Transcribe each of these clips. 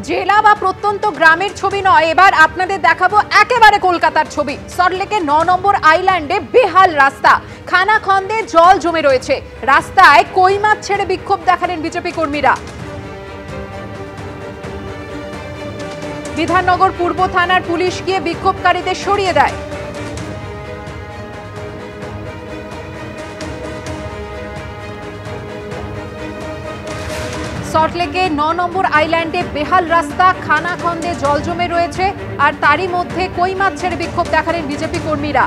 জেলা বা প্রত্যন্ত গ্রামের ছবি নয়, এবার আপনাদের দেখাবো একেবারে কলকাতার ছবি। সল্টলেকে 9 নম্বর আইল্যান্ডে বেহাল রাস্তা, খানাখন্দে জল জমে রয়েছে। রাস্তায় কই মাছ ছেড়ে বিক্ষোভ দেখালেন বিজেপি কর্মীরা। বিধাননগর পূর্ব থানার পুলিশ গিয়ে বিক্ষোভকারীদের সরিয়ে দেয়। সল্টলেকে 9 নম্বর আইল্যান্ডে বেহাল রাস্তা, খানাখন্দে জল জমে রয়েছে, আর তারই মধ্যে কই মাছ ছেড়ে বিক্ষোভ দেখালেন বিজেপি কর্মীরা।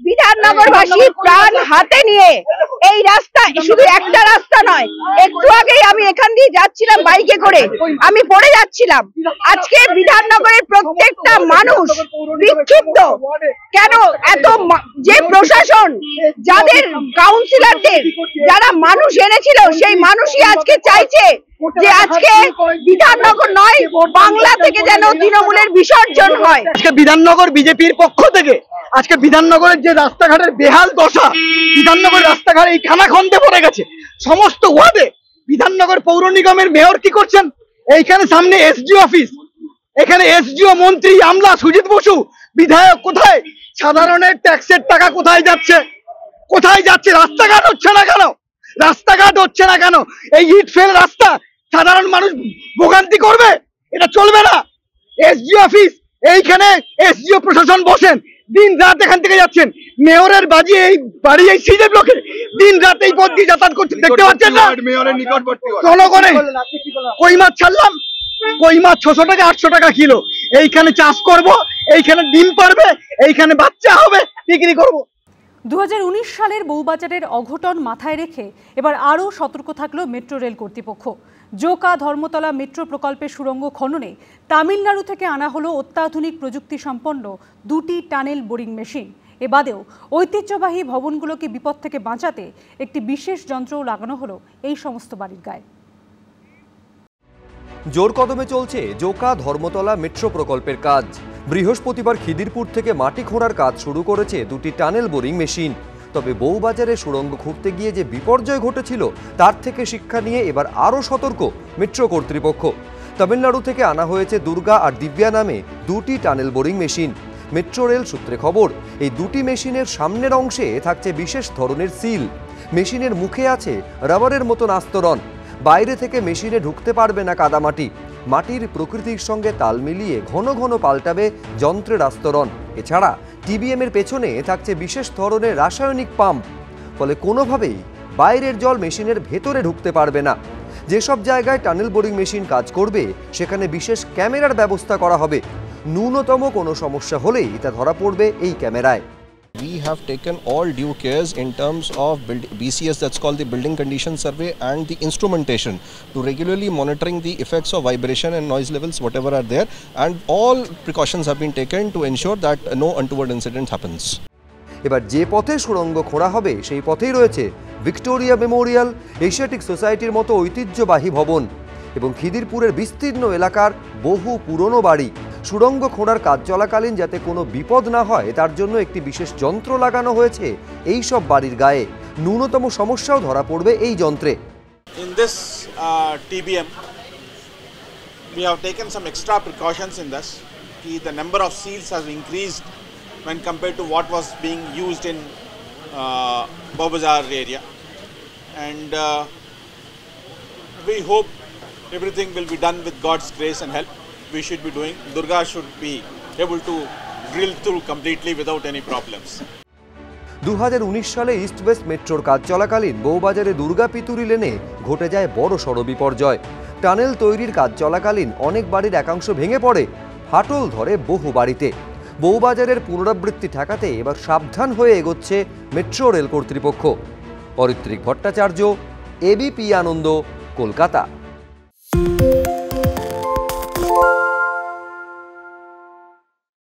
বিধাননগরবাসী প্রাণ হাতে নিয়ে এই রাস্তা, শুধু একটা রাস্তা নয়, একটু আগেই আমি এখান দিয়ে যাচ্ছিলাম বাইকে করে, আমি পড়ে যাচ্ছিলাম। আজকে বিধাননগরের প্রত্যেকটা মানুষ বিক্ষুব্ধ। কেন এত যে প্রশাসন, যাদের কাউন্সিলরদের যারা মানুষ এনেছিল, সেই মানুষই আজকে চাইছে যে আজকে বিধাননগর নয়, বাংলা থেকে যেন তৃণমূলের বিসর্জন হয়। আজকে বিধাননগর বিজেপির পক্ষ থেকে আজকে বিধাননগরের যে রাস্তাঘাটের বেহাল দশা, বিধাননগর রাস্তাঘাট এই খানাখন্দে পড়ে গেছে সমস্ত ওয়ার্ডে। বিধাননগর পৌর নিগমের মেয়র কি করছেন? এইখানে সামনে এসডিও অফিস, এখানে এসডিও মন্ত্রী আমলা সুজিত বসু, বিধায়ক কোথায়? সাধারণের ট্যাক্সের টাকা কোথায় যাচ্ছে? কোথায় যাচ্ছে? রাস্তাঘাট হচ্ছে না কেন? রাস্তাঘাট হচ্ছে না কেন? এই ইট ফেল রাস্তা সাধারণ মানুষ ভোগান্তি করবে, এটা চলবে না। এসডিও অফিস, এইখানে এসডিও প্রশাসন বসেন, দিন রাত এখান থেকে যাচ্ছেন। মেয়রের বাজি এই বাড়ি, এই সিজে ব্লকে দিন রাত এই পথ দিয়ে যাতায়াত করতে দেখতে পাচ্ছেন না? মেয়রের নিকটবর্তী জনগণে কই মাছ ছাড়লাম, কই মাছ 600 টাকা 800 টাকা কিলো। এইখানে চাষ করব, এইখানে ডিম পারবে, এইখানে বাচ্চা হবে, বিক্রি করব। 2019 সালের বউবাজারের অঘটন মাথায় রেখে এবার আরও সতর্ক থাকলো মেট্রো রেল কর্তৃপক্ষ। জোকা ধর্মতলা মেট্রো প্রকল্পের সুড়ঙ্গ খননে তামিলনাড়ু থেকে আনা হলো অত্যাধুনিক প্রযুক্তি সম্পন্ন 2টি টানেল বোরিং মেশিন। এ বাদেও ঐতিহ্যবাহী ভবনগুলোকে বিপদ থেকে বাঁচাতে একটি বিশেষ যন্ত্রও লাগানো হলো এই সমস্ত বাড়ির গায়ে। জোর কদমে চলছে জোকা ধর্মতলা মেট্রো প্রকল্পের কাজ। বৃহস্পতিবার খিদিরপুর থেকে মাটি খোঁড়ার কাজ শুরু করেছে 2টি টানেল বোরিং মেশিন। তবে বউবাজারে সুড়ঙ্গ খুঁড়তে গিয়ে যে বিপর্যয় ঘটেছিল, তার থেকে শিক্ষা নিয়ে এবার আরও সতর্ক মেট্রো কর্তৃপক্ষ। তামিলনাড়ু থেকে আনা হয়েছে দুর্গা আর দিব্যা নামে 2টি tunnel boring machine. Metro rail সূত্রে খবর, এই 2টি মেশিনের সামনের অংশে থাকছে বিশেষ ধরনের সিল। মেশিনের মুখে আছে রাবারের মতন আস্তরণ। বাইরে থেকে মেশিনে ঢুকতে পারবে না কাদামাটি। মাটির প্রকৃতির সঙ্গে তাল মিলিয়ে ঘন ঘন পাল্টাবে যন্ত্রের আস্তরণ। এছাড়া টিবিএম এর পেছনে থাকছে বিশেষ ধরনের রাসায়নিক পাম্প। ফলে কোনোভাবেই বাইরের জল মেশিনের ভেতরে ঢুকতে পারবে না। যেসব জায়গায় টানেল বোরিং মেশিন কাজ করবে, সেখানে বিশেষ ক্যামেরার ব্যবস্থা করা হবে। ন্যূনতম কোনো সমস্যা হলেই তা ধরা পড়বে এই ক্যামেরায়। We have taken all due cares in terms of BCS, that's called the Building Condition Survey, and the instrumentation to regularly monitoring the effects of vibration and noise levels whatever are there, and all precautions have been taken to ensure that no untoward incident happens. এবার যে পথে সুড়ঙ্গ খোঁড়া হবে, সেই পথেই রয়েছে Victoria Memorial, Asiatic সোসাইটির মতো ঐতিহ্যবাহী ভবন এবং খিদিরপুরের বিস্তীর্ণ এলাকার বহু পুরনো বাড়ি। সুড়ঙ্গ খোঁড়ার কাজ চলাকালীন যাতে কোনো বিপদ না হয়, তার জন্য একটি বিশেষ যন্ত্র লাগানো হয়েছে এই সব বাড়ির গায়ে। ন্যূনতম সমস্যাও ধরা পড়বে এই যন্ত্রে। In this TBM, we have taken some extra precautions in this. The number of seals has increased when compared to what was being used in Bowbazar area, and we hope everything will be done with God's grace and help. We should be doing. Durga should be able to drill through completely without any problems. 2019 সালে east West মেট্রোর কাজ চলাকালীন বউবাজারে দুর্গা পিতুরি লেনে ঘটে যায় বড় সড় বিপর্যয়। টানেল তৈরির কাজ চলাকালীন অনেক বাড়ির একাংশ ভেঙে পড়ে, ফাটল ধরে বহু বাড়িতে। বউবাজারের পুনরাবৃত্তি ঠেকাতে এবার সাবধান হয়ে এগোচ্ছে মেট্রো রেল কর্তৃপক্ষ। অরিত্রিক ভট্টাচার্য, এবিপি আনন্দ, কলকাতা।